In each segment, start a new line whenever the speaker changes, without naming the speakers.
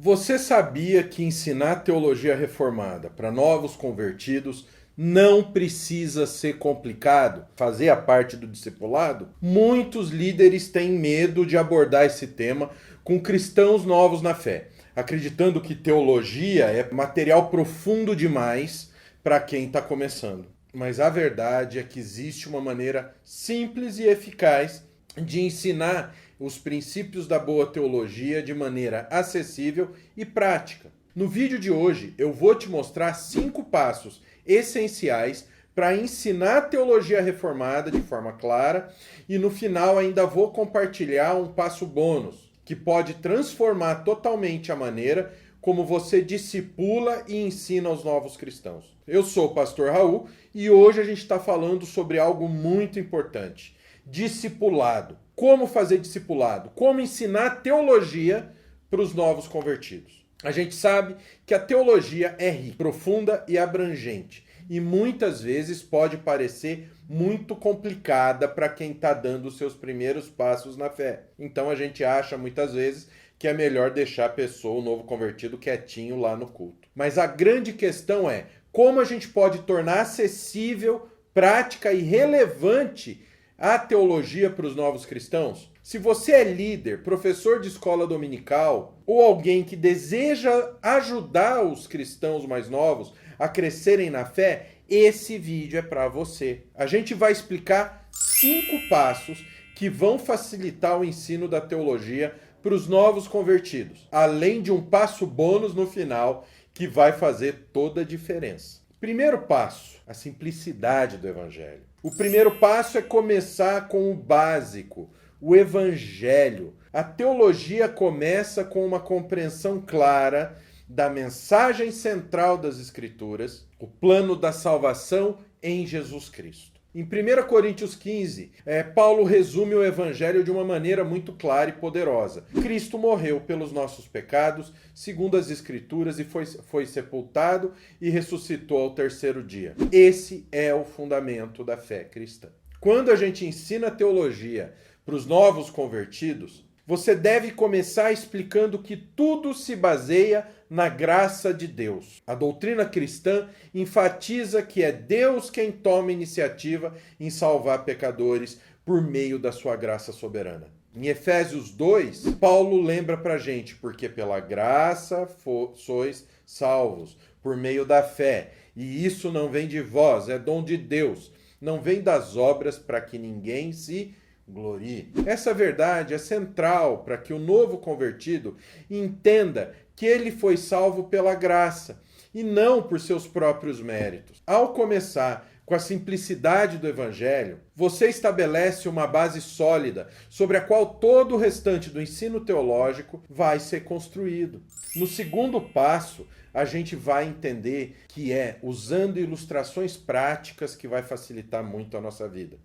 Você sabia que ensinar teologia reformada para novos convertidos não precisa ser complicado? Fazer a parte do discipulado? Muitos líderes têm medo de abordar esse tema com cristãos novos na fé, acreditando que teologia é material profundo demais para quem está começando. Mas a verdade é que existe uma maneira simples e eficaz de ensinar os princípios da boa teologia de maneira acessível e prática. No vídeo de hoje eu vou te mostrar 5 passos essenciais para ensinar a teologia reformada de forma clara e no final ainda vou compartilhar um passo bônus que pode transformar totalmente a maneira como você discipula e ensina aos novos cristãos. Eu sou o pastor Raul e hoje a gente está falando sobre algo muito importante: discipulado. Como fazer discipulado? Como ensinar teologia para os novos convertidos? A gente sabe que a teologia é rica, profunda e abrangente. E muitas vezes pode parecer muito complicada para quem está dando os seus primeiros passos na fé. Então a gente acha muitas vezes que é melhor deixar a pessoa, o novo convertido, quietinho lá no culto. Mas a grande questão é como a gente pode tornar acessível, prática e relevante a teologia para os novos cristãos? Se você é líder, professor de escola dominical ou alguém que deseja ajudar os cristãos mais novos a crescerem na fé, esse vídeo é para você. A gente vai explicar 5 passos que vão facilitar o ensino da teologia para os novos convertidos, além de um passo bônus no final que vai fazer toda a diferença. Primeiro passo, a simplicidade do evangelho. O primeiro passo é começar com o básico, o evangelho. A teologia começa com uma compreensão clara da mensagem central das Escrituras, o plano da salvação em Jesus Cristo. Em 1 Coríntios 15, Paulo resume o evangelho de uma maneira muito clara e poderosa. Cristo morreu pelos nossos pecados, segundo as Escrituras, e foi sepultado e ressuscitou ao 3º dia. Esse é o fundamento da fé cristã. Quando a gente ensina teologia para os novos convertidos, você deve começar explicando que tudo se baseia na graça de Deus. A doutrina cristã enfatiza que é Deus quem toma iniciativa em salvar pecadores por meio da sua graça soberana. Em Efésios 2, Paulo lembra pra gente, porque pela graça sois salvos, por meio da fé. E isso não vem de vós, é dom de Deus. Não vem das obras para que ninguém se glorie. Essa verdade é central para que o novo convertido entenda que ele foi salvo pela graça e não por seus próprios méritos. Ao começar com a simplicidade do evangelho, você estabelece uma base sólida sobre a qual todo o restante do ensino teológico vai ser construído. No segundo passo, a gente vai entender que é usando ilustrações práticas que vai facilitar muito a nossa vida.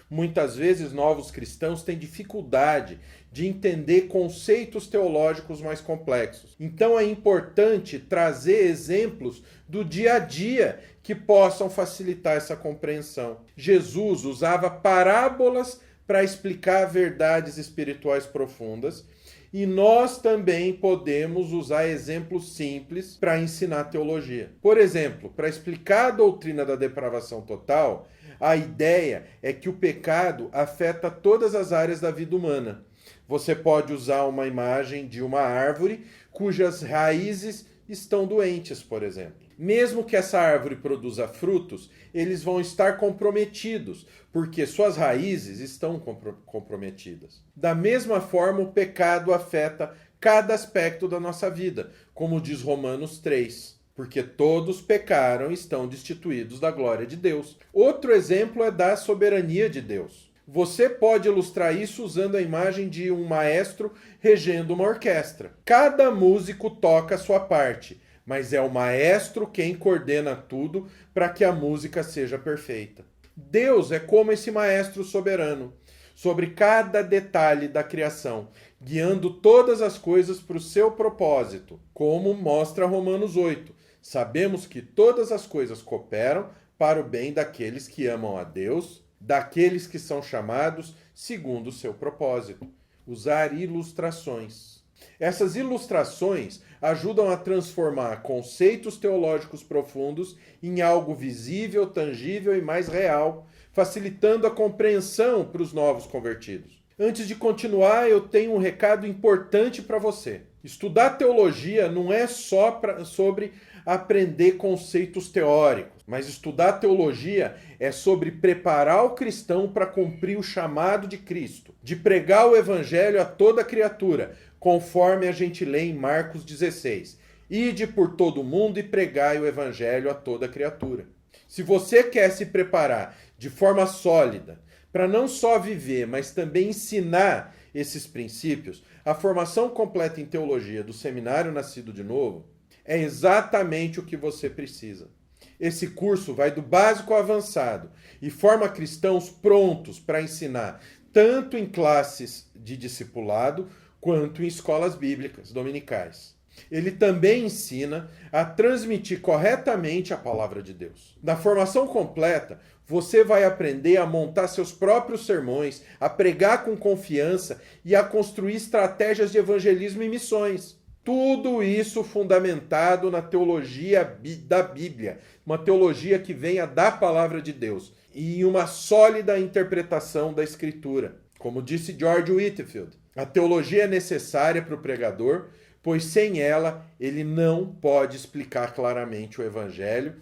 Muitas vezes novos cristãos têm dificuldade de entender conceitos teológicos mais complexos. Então é importante trazer exemplos do dia a dia que possam facilitar essa compreensão. Jesus usava parábolas para explicar verdades espirituais profundas e nós também podemos usar exemplos simples para ensinar teologia. Por exemplo, para explicar a doutrina da depravação total, a ideia é que o pecado afeta todas as áreas da vida humana. Você pode usar uma imagem de uma árvore cujas raízes estão doentes, por exemplo. Mesmo que essa árvore produza frutos, eles vão estar comprometidos, porque suas raízes estão comprometidas. Da mesma forma, o pecado afeta cada aspecto da nossa vida, como diz Romanos 3. Porque todos pecaram e estão destituídos da glória de Deus. Outro exemplo é da soberania de Deus. Você pode ilustrar isso usando a imagem de um maestro regendo uma orquestra. Cada músico toca a sua parte, mas é o maestro quem coordena tudo para que a música seja perfeita. Deus é como esse maestro soberano, sobre cada detalhe da criação, guiando todas as coisas para o seu propósito, como mostra Romanos 8. Sabemos que todas as coisas cooperam para o bem daqueles que amam a Deus, daqueles que são chamados segundo o seu propósito. Usar ilustrações. Essas ilustrações ajudam a transformar conceitos teológicos profundos em algo visível, tangível e mais real, facilitando a compreensão para os novos convertidos. Antes de continuar, eu tenho um recado importante para você. Estudar teologia não é só sobre aprender conceitos teóricos, mas estudar teologia é sobre preparar o cristão para cumprir o chamado de Cristo, de pregar o evangelho a toda criatura, conforme a gente lê em Marcos 16. Ide por todo o mundo e pregai o evangelho a toda criatura. Se você quer se preparar de forma sólida para não só viver, mas também ensinar esses princípios, a formação completa em teologia do Seminário Nascido de Novo é exatamente o que você precisa. Esse curso vai do básico ao avançado e forma cristãos prontos para ensinar tanto em classes de discipulado quanto em escolas bíblicas dominicais. Ele também ensina a transmitir corretamente a palavra de Deus. Na formação completa, você vai aprender a montar seus próprios sermões, a pregar com confiança e a construir estratégias de evangelismo e missões. Tudo isso fundamentado na teologia da Bíblia, uma teologia que venha da palavra de Deus e uma sólida interpretação da Escritura. Como disse George Whitefield, a teologia é necessária para o pregador, pois sem ela ele não pode explicar claramente o Evangelho,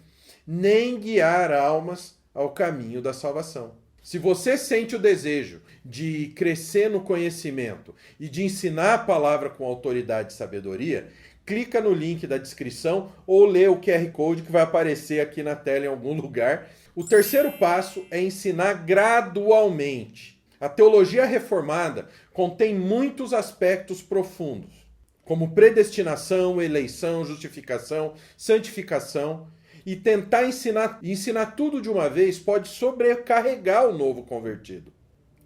nem guiar almas ao caminho da salvação. Se você sente o desejo de crescer no conhecimento e de ensinar a palavra com autoridade e sabedoria, clica no link da descrição ou lê o QR Code que vai aparecer aqui na tela em algum lugar. O terceiro passo é ensinar gradualmente. A teologia reformada contém muitos aspectos profundos, como predestinação, eleição, justificação, santificação. E tentar ensinar tudo de uma vez pode sobrecarregar o novo convertido.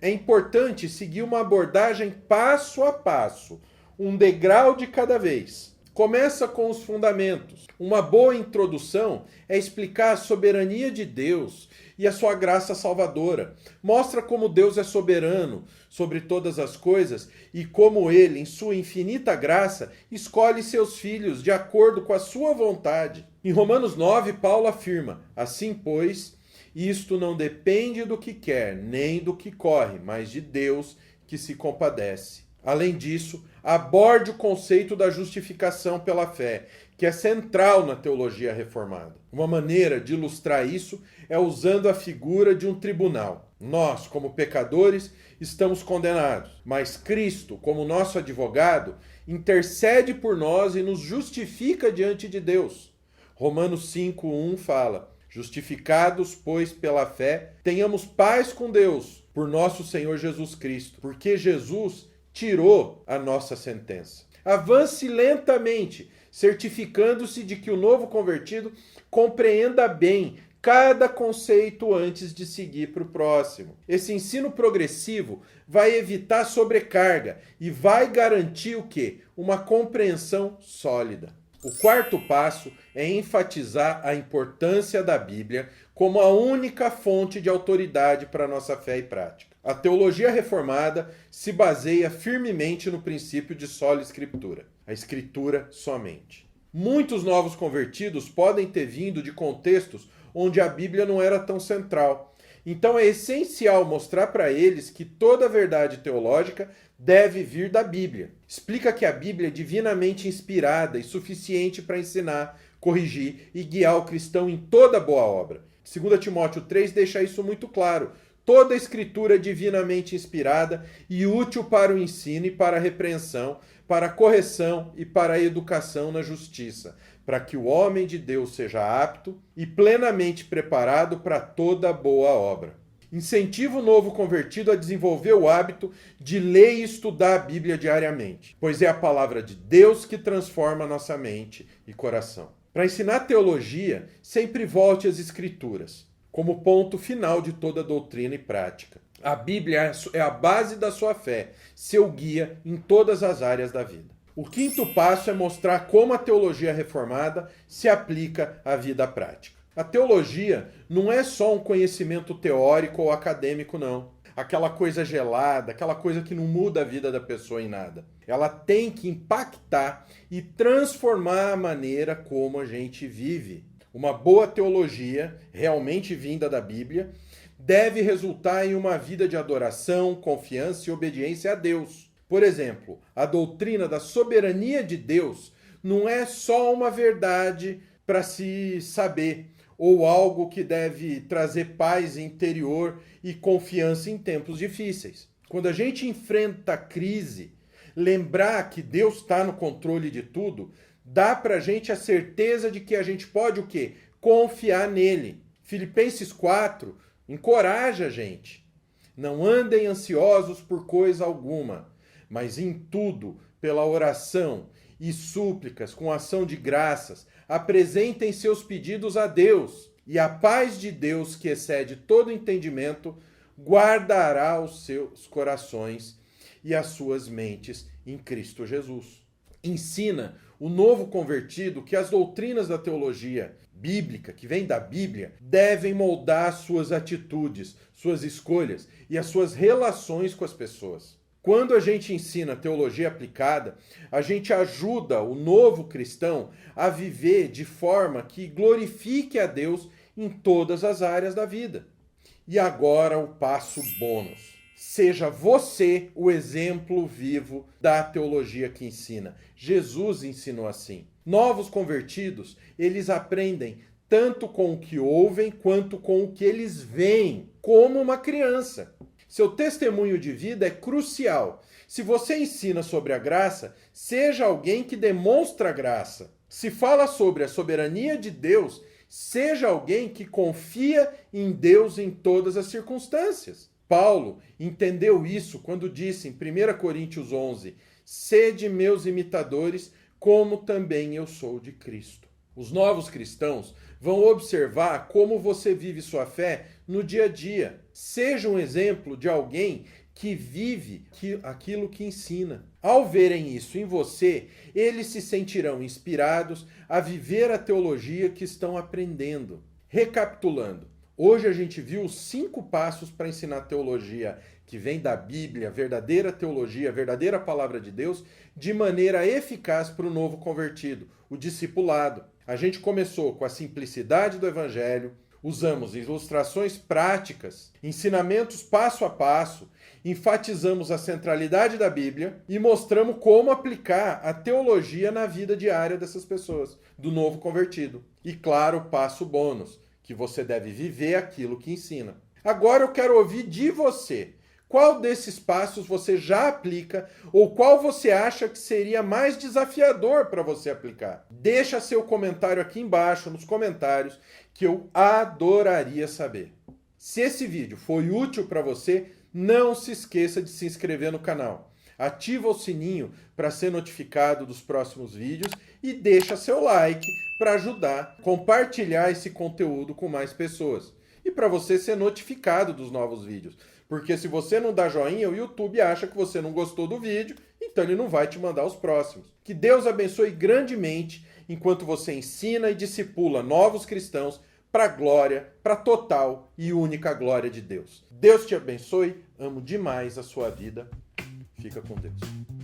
É importante seguir uma abordagem passo a passo, um degrau de cada vez. Começa com os fundamentos. Uma boa introdução é explicar a soberania de Deus e a sua graça salvadora. Mostra como Deus é soberano sobre todas as coisas e como ele, em sua infinita graça, escolhe seus filhos de acordo com a sua vontade. Em Romanos 9, Paulo afirma: assim, pois, isto não depende do que quer, nem do que corre, mas de Deus que se compadece. Além disso, aborde o conceito da justificação pela fé, que é central na teologia reformada. Uma maneira de ilustrar isso é usando a figura de um tribunal. Nós, como pecadores, estamos condenados, mas Cristo, como nosso advogado, intercede por nós e nos justifica diante de Deus. Romanos 5:1 fala: justificados, pois, pela fé, tenhamos paz com Deus, por nosso Senhor Jesus Cristo, porque Jesus tirou a nossa sentença. Avance lentamente, certificando-se de que o novo convertido compreenda bem cada conceito antes de seguir para o próximo. Esse ensino progressivo vai evitar sobrecarga e vai garantir o quê? Uma compreensão sólida. O quarto passo é enfatizar a importância da Bíblia como a única fonte de autoridade para a nossa fé e prática. A teologia reformada se baseia firmemente no princípio de sola escritura, a escritura somente. Muitos novos convertidos podem ter vindo de contextos onde a Bíblia não era tão central. Então é essencial mostrar para eles que toda a verdade teológica deve vir da Bíblia. Explica que a Bíblia é divinamente inspirada e suficiente para ensinar, corrigir e guiar o cristão em toda boa obra. 2 Timóteo 3 deixa isso muito claro. Toda a escritura é divinamente inspirada e útil para o ensino e para a repreensão, para a correção e para a educação na justiça, para que o homem de Deus seja apto e plenamente preparado para toda boa obra. Incentiva o novo convertido a desenvolver o hábito de ler e estudar a Bíblia diariamente, pois é a palavra de Deus que transforma nossa mente e coração. Para ensinar teologia, sempre volte às Escrituras, como ponto final de toda doutrina e prática. A Bíblia é a base da sua fé, seu guia em todas as áreas da vida. O quinto passo é mostrar como a teologia reformada se aplica à vida prática. A teologia não é só um conhecimento teórico ou acadêmico, não. aquela coisa gelada, aquela coisa que não muda a vida da pessoa em nada. Ela tem que impactar e transformar a maneira como a gente vive. Uma boa teologia, realmente vinda da Bíblia, deve resultar em uma vida de adoração, confiança e obediência a Deus. Por exemplo, a doutrina da soberania de Deus não é só uma verdade para se saber, ou algo que deve trazer paz interior e confiança em tempos difíceis. Quando a gente enfrenta a crise, lembrar que Deus está no controle de tudo, dá para a gente a certeza de que a gente pode o quê? Confiar nele. Filipenses 4 encoraja a gente. Não andem ansiosos por coisa alguma, mas em tudo, pela oração e súplicas, com ação de graças, apresentem seus pedidos a Deus, e a paz de Deus, que excede todo entendimento, guardará os seus corações e as suas mentes em Cristo Jesus. Ensina o novo convertido que as doutrinas da teologia bíblica, que vem da Bíblia, devem moldar suas atitudes, suas escolhas e as suas relações com as pessoas. Quando a gente ensina teologia aplicada, a gente ajuda o novo cristão a viver de forma que glorifique a Deus em todas as áreas da vida. E agora o passo bônus. Seja você o exemplo vivo da teologia que ensina. Jesus ensinou assim. Novos convertidos, eles aprendem tanto com o que ouvem quanto com o que eles veem, como uma criança. Seu testemunho de vida é crucial. Se você ensina sobre a graça, seja alguém que demonstra a graça. Se fala sobre a soberania de Deus, seja alguém que confia em Deus em todas as circunstâncias. Paulo entendeu isso quando disse em 1 Coríntios 11, sede meus imitadores, como também eu sou de Cristo. Os novos cristãos vão observar como você vive sua fé no dia a dia. Seja um exemplo de alguém que vive aquilo que ensina. Ao verem isso em você, eles se sentirão inspirados a viver a teologia que estão aprendendo. Recapitulando, hoje a gente viu os 5 passos para ensinar teologia que vem da Bíblia, verdadeira teologia, verdadeira palavra de Deus, de maneira eficaz para o novo convertido, o discipulado. A gente começou com a simplicidade do Evangelho, usamos ilustrações práticas, ensinamentos passo a passo, enfatizamos a centralidade da Bíblia e mostramos como aplicar a teologia na vida diária dessas pessoas, do novo convertido. E claro, o passo bônus, que você deve viver aquilo que ensina. Agora eu quero ouvir de você. Qual desses passos você já aplica ou qual você acha que seria mais desafiador para você aplicar? Deixa seu comentário aqui embaixo nos comentários que eu adoraria saber. Se esse vídeo foi útil para você, não se esqueça de se inscrever no canal. Ativa o sininho para ser notificado dos próximos vídeos e deixa seu like para ajudar a compartilhar esse conteúdo com mais pessoas. E para você ser notificado dos novos vídeos. Porque se você não dá joinha, o YouTube acha que você não gostou do vídeo, então ele não vai te mandar os próximos. Que Deus abençoe grandemente enquanto você ensina e discipula novos cristãos para a glória, para a total e única glória de Deus. Deus te abençoe, amo demais a sua vida. Fica com Deus.